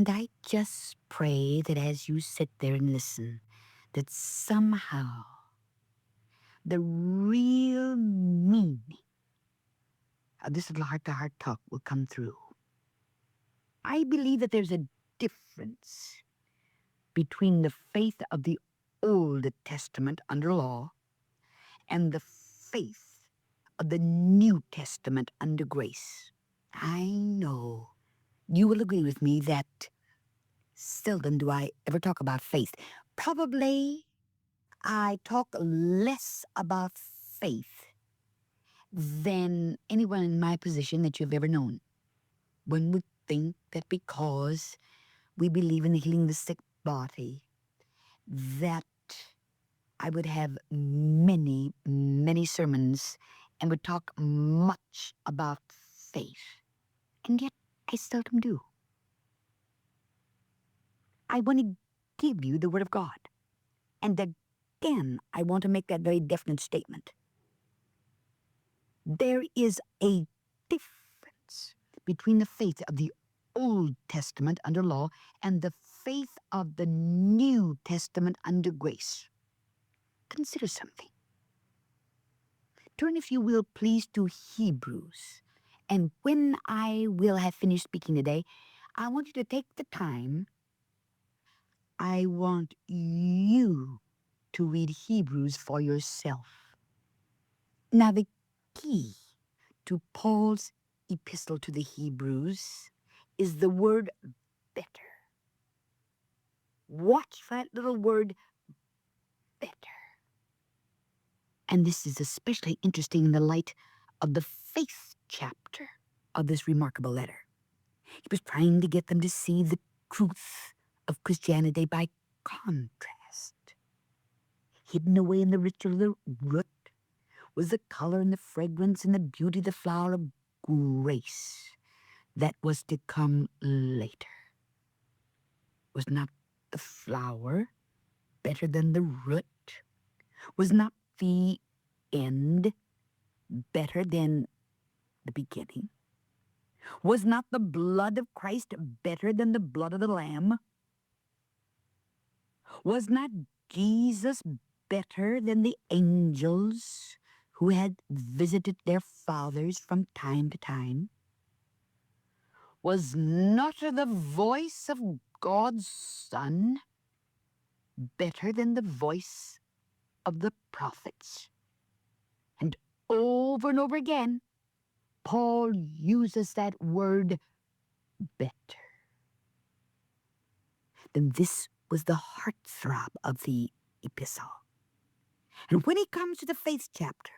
And I just pray that as you sit there and listen, that somehow the real meaning of this little heart-to-heart talk will come through. I believe that there's a difference between the faith of the Old Testament under law and the faith of the New Testament under grace. I know you will agree with me that seldom do I ever talk about faith. Probably I talk less about faith than anyone in my position that you've ever known. One would think that because we believe in healing the sick body, that I would have many, many sermons and would talk much about faith. And yet I seldom do. I want to give you the Word of God. And again, I want to make that very definite statement. There is a difference between the faith of the Old Testament under law and the faith of the New Testament under grace. Consider something. Turn, if you will, please, to Hebrews. And when I will have finished speaking today, I want you to take the time. I want you to read Hebrews for yourself. Now, the key to Paul's epistle to the Hebrews is the word better. Watch that little word better. And this is especially interesting in the light of the faith chapter of this remarkable letter. He was trying to get them to see the truth of Christianity by contrast. Hidden away in the ritual of the root was the color and the fragrance and the beauty of the flower of grace that was to come later. Was not the flower better than the root? Was not the end better than the beginning? Was not the blood of Christ better than the blood of the Lamb? Was not Jesus better than the angels who had visited their fathers from time to time? Was not the voice of God's Son better than the voice of the prophets? And over again, Paul uses that word better. Then this was the heartthrob of the epistle. And when he comes to the faith chapter,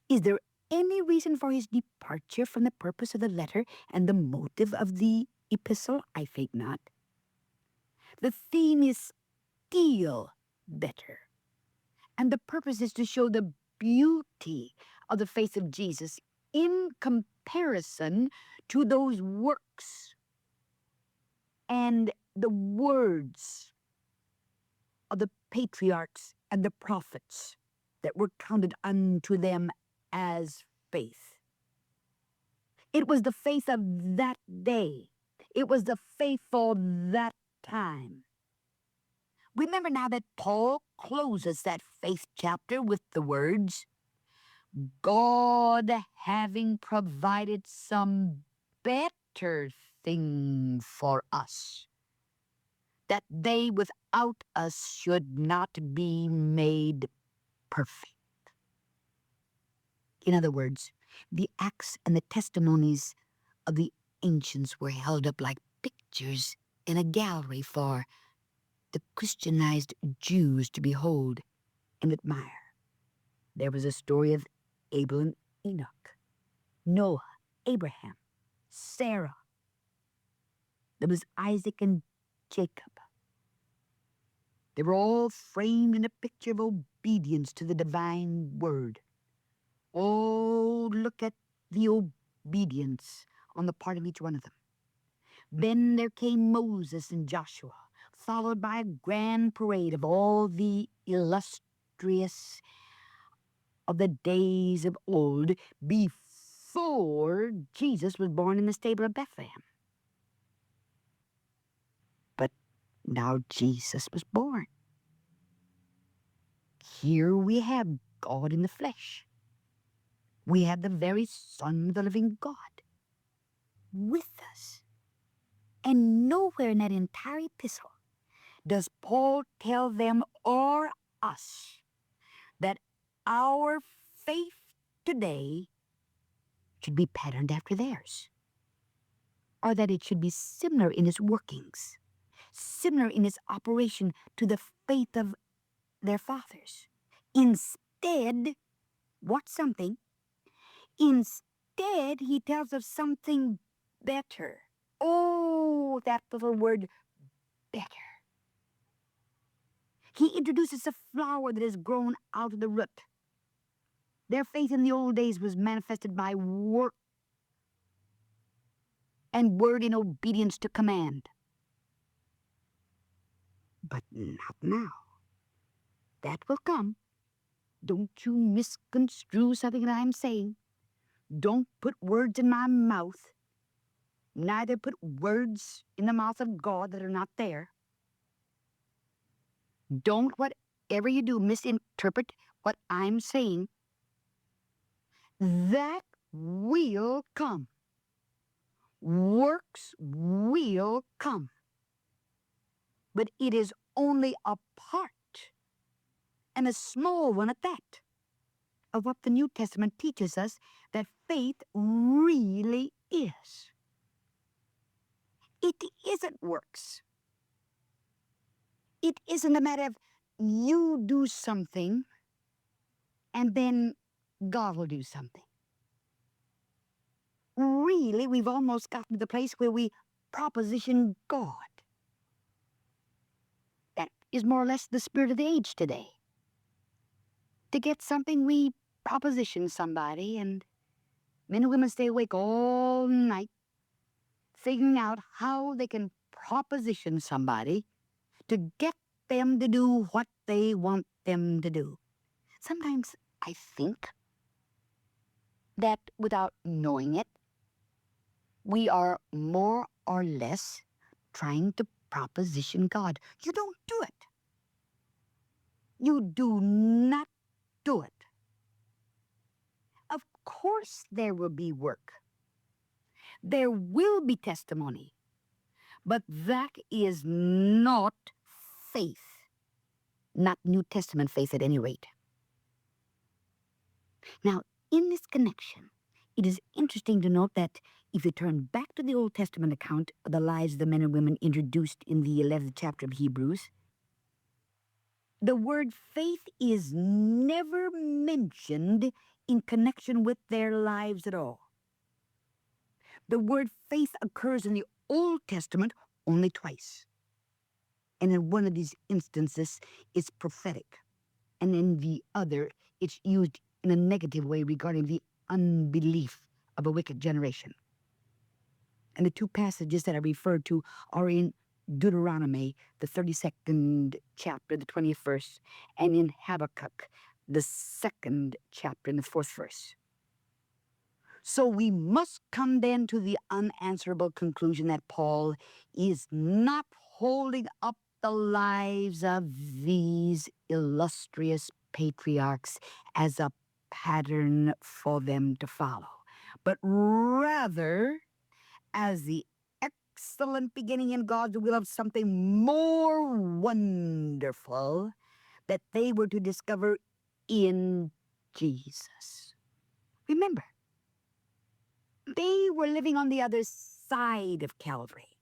is there any reason for his departure from the purpose of the letter and the motive of the epistle? I think not. The theme is still better. And the purpose is to show the beauty of the faith of Jesus in comparison to those works and the words of the patriarchs and the prophets that were counted unto them as faith. It was the faith of that day. It was the faith for that time. Remember now that Paul closes that faith chapter with the words, God having provided some better thing for us, that they without us should not be made perfect. In other words, the acts and the testimonies of the ancients were held up like pictures in a gallery for the Christianized Jews to behold and admire. There was a story of Abel and Enoch, Noah, Abraham, Sarah. There was Isaac and Jacob. They were all framed in a picture of obedience to the divine word. Oh, look at the obedience on the part of each one of them. Then there came Moses and Joshua, followed by a grand parade of all the illustrious of the days of old before Jesus was born in the stable of Bethlehem. Now Jesus was born. Here we have God in the flesh. We have the very Son of the living God with us. And nowhere in that entire epistle does Paul tell them or us that our faith today should be patterned after theirs, or that it should be similar in its workings, similar in its operation to the faith of their fathers. Instead, what something? Instead, he tells of something better. Oh, that little word, better. He introduces a flower that has grown out of the root. Their faith in the old days was manifested by work and word in obedience to command. But not now. That will come. Don't you misconstrue something that I'm saying. Don't put words in my mouth. Neither put words in the mouth of God that are not there. Don't, whatever you do, misinterpret what I'm saying. That will come. Works will come. But it is only a part, and a small one at that, of what the New Testament teaches us that faith really is. It isn't works. It isn't a matter of you do something and then God will do something. Really, we've almost gotten to the place where we proposition God. That is more or less the spirit of the age today. To get something, we proposition somebody, and men and women stay awake all night figuring out how they can proposition somebody to get them to do what they want them to do. Sometimes I think that without knowing it, we are more or less trying to proposition God. You don't do it. You do not do it. Of course there will be work. There will be testimony. But that is not faith. Not New Testament faith at any rate. Now, in this connection, it is interesting to note that if you turn back to the Old Testament account of the lives of the men and women introduced in the 11th chapter of Hebrews, the word faith is never mentioned in connection with their lives at all. The word faith occurs in the Old Testament only twice. And in one of these instances, it's prophetic. And in the other, it's used in a negative way regarding the unbelief of a wicked generation. And the two passages that I referred to are in Deuteronomy, the 32nd chapter, the 20th verse, and in Habakkuk, the 2nd chapter, in the 4th verse. So we must come then to the unanswerable conclusion that Paul is not holding up the lives of these illustrious patriarchs as a pattern for them to follow, but rather as the excellent beginning in God's will of something more wonderful that they were to discover in Jesus. Remember, they were living on the other side of Calvary.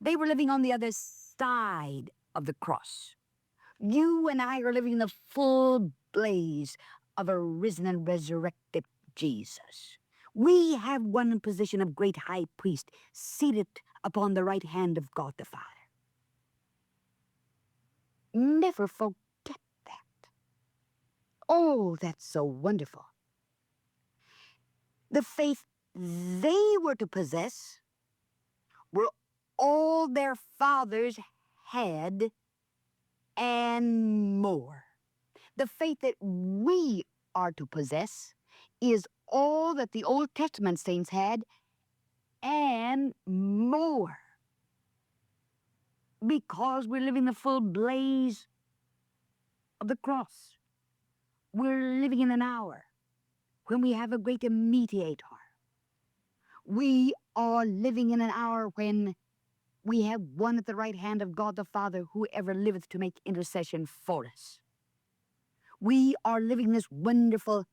They were living on the other side of the cross. You and I are living in the full blaze of a risen and resurrected Jesus. We have one position of great high priest seated upon the right hand of God the Father. Never forget that. Oh, that's so wonderful. The faith they were to possess were all their fathers had and more. The faith that we are to possess is all that the Old Testament saints had and more. because we're living the full blaze of the cross. We're living in an hour when we have a great mediator. We are living in an hour when we have one at the right hand of God the Father, who ever liveth to make intercession for us. We are living this wonderful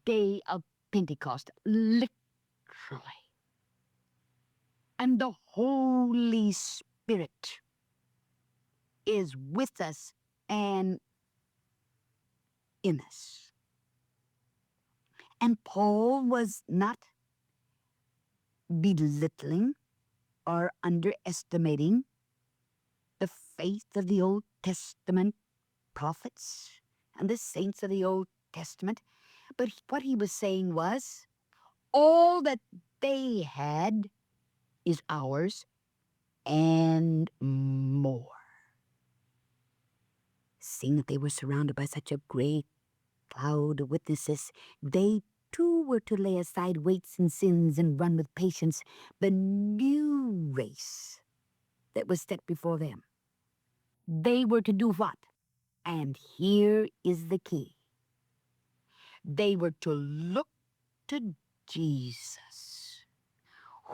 day of Pentecost, literally. And the Holy Spirit is with us and in us. And Paul was not belittling or underestimating the faith of the Old Testament prophets and the saints of the Old Testament. But what he was saying was, all that they had is ours and more. Seeing that they were surrounded by such a great cloud of witnesses, they too were to lay aside weights and sins and run with patience the new race that was set before them. They were to do what? And here is the key. They were to look to Jesus,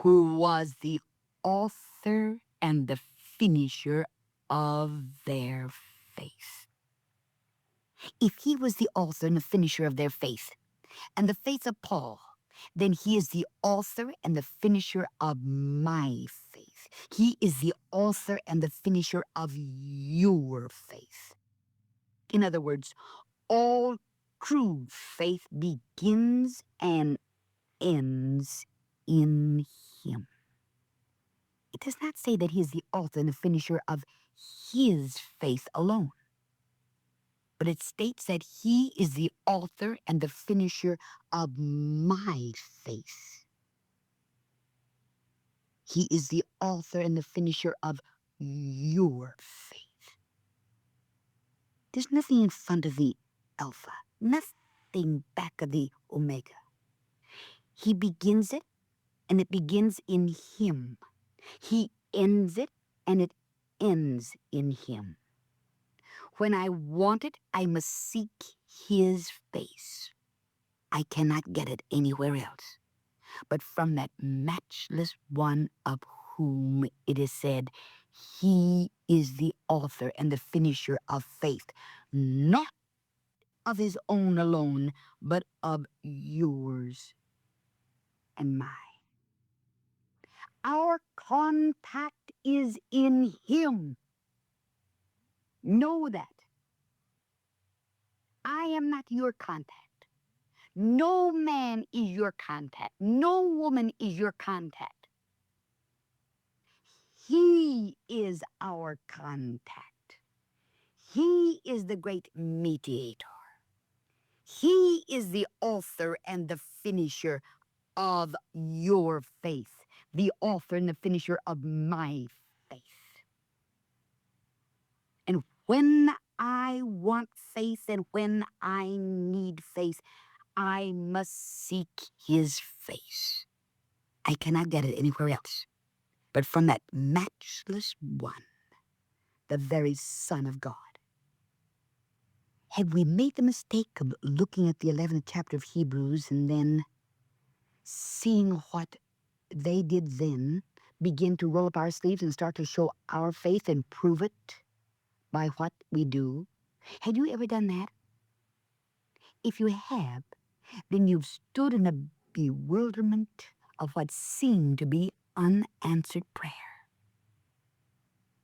who was the author and the finisher of their faith. If he was the author and the finisher of their faith, and the faith of Paul, then he is the author and the finisher of my faith. He is the author and the finisher of your faith. In other words, all true faith begins and ends in him. It does not say that he is the author and the finisher of his faith alone, but it states that he is the author and the finisher of my faith. He is the author and the finisher of your faith. There's nothing in front of the Alpha, nothing back of the Omega. He begins it, and it begins in him. He ends it, and it ends in him. When I want it, I must seek his face. I cannot get it anywhere else but from that matchless one of whom it is said, he is the author and the finisher of faith, not of his own alone, but of yours and mine. Our contact is in him. Know that. I am not your contact. No man is your contact. No woman is your contact. He is our contact. He is the great mediator. He is the author and the finisher of your faith, the author and the finisher of my faith. And when I want faith and when I need faith, I must seek his face. I cannot get it anywhere else but from that matchless one, the very Son of God. Have we made the mistake of looking at the 11th chapter of Hebrews and then seeing what they did then, begin to roll up our sleeves and start to show our faith and prove it by what we do? Had you ever done that? If you have, then you've stood in a bewilderment of what seemed to be unanswered prayer.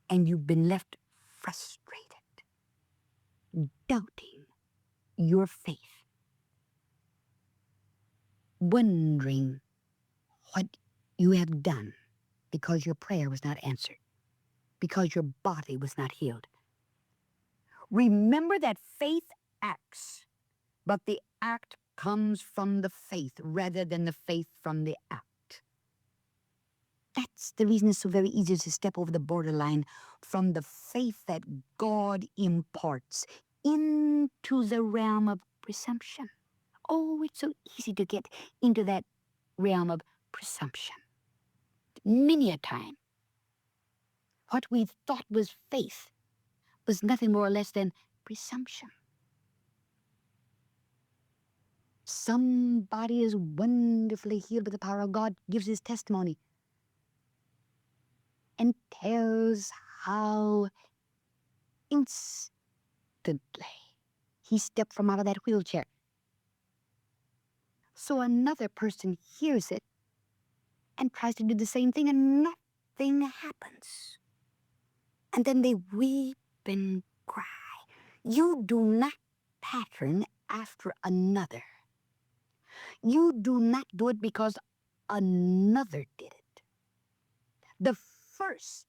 And you've been left frustrated, doubting your faith, wondering what you have done because your prayer was not answered, because your body was not healed. Remember that faith acts, but the act comes from the faith rather than the faith from the act. That's the reason it's so very easy to step over the borderline from the faith that God imparts into the realm of presumption. Oh, it's so easy to get into that realm of presumption. Many a time, what we thought was faith was nothing more or less than presumption. Somebody is wonderfully healed by the power of God, gives his testimony, and tells how instantly he stepped from out of that wheelchair. So another person hears it and tries to do the same thing, and nothing happens. And then they weep and cry. You do not pattern after another. You do not do it because another did it. The first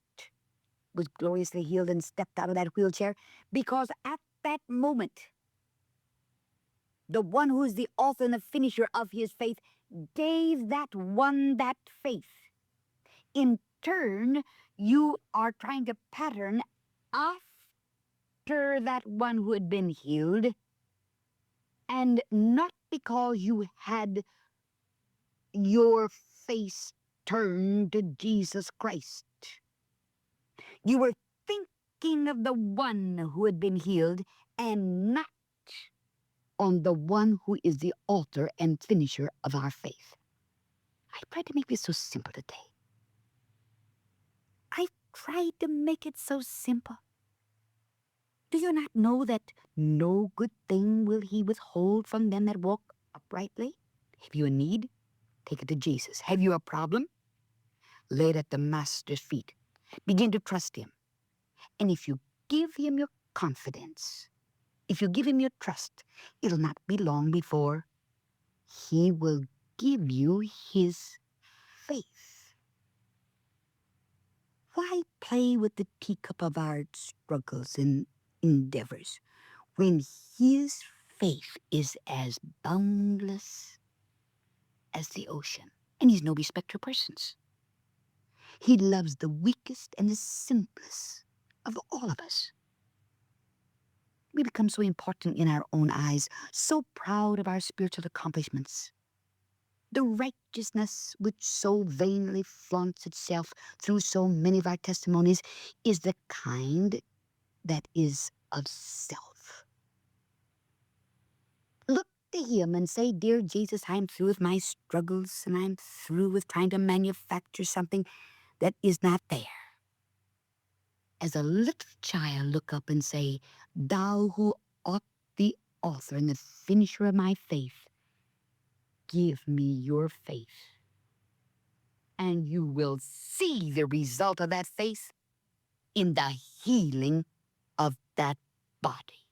was gloriously healed and stepped out of that wheelchair because at that moment, the one who is the author and the finisher of his faith gave that one that faith. In turn, you are trying to pattern after that one who had been healed, and not because you had your face turned to Jesus Christ. You were thinking of the one who had been healed and not on the one who is the author and finisher of our faith. I tried to make this so simple today. I tried to make it so simple. Do you not know that no good thing will he withhold from them that walk uprightly? Have you a need? Take it to Jesus. Have you a problem? Lay it at the Master's feet. Begin to trust him. And if you give him your confidence, if you give him your trust, it'll not be long before he will give you his faith. Why play with the teacup of our struggles and endeavors when his faith is as boundless as the ocean? And he's no respecter of persons. He loves the weakest and the simplest of all of us. We become so important in our own eyes, so proud of our spiritual accomplishments. The righteousness which so vainly flaunts itself through so many of our testimonies is the kind that is of self. Look to him and say, "Dear Jesus, I'm through with my struggles, and I'm through with trying to manufacture something that is not there." As a little child, look up and say, "Thou who art the author and the finisher of my faith, give me your faith." And you will see the result of that faith in the healing of that body.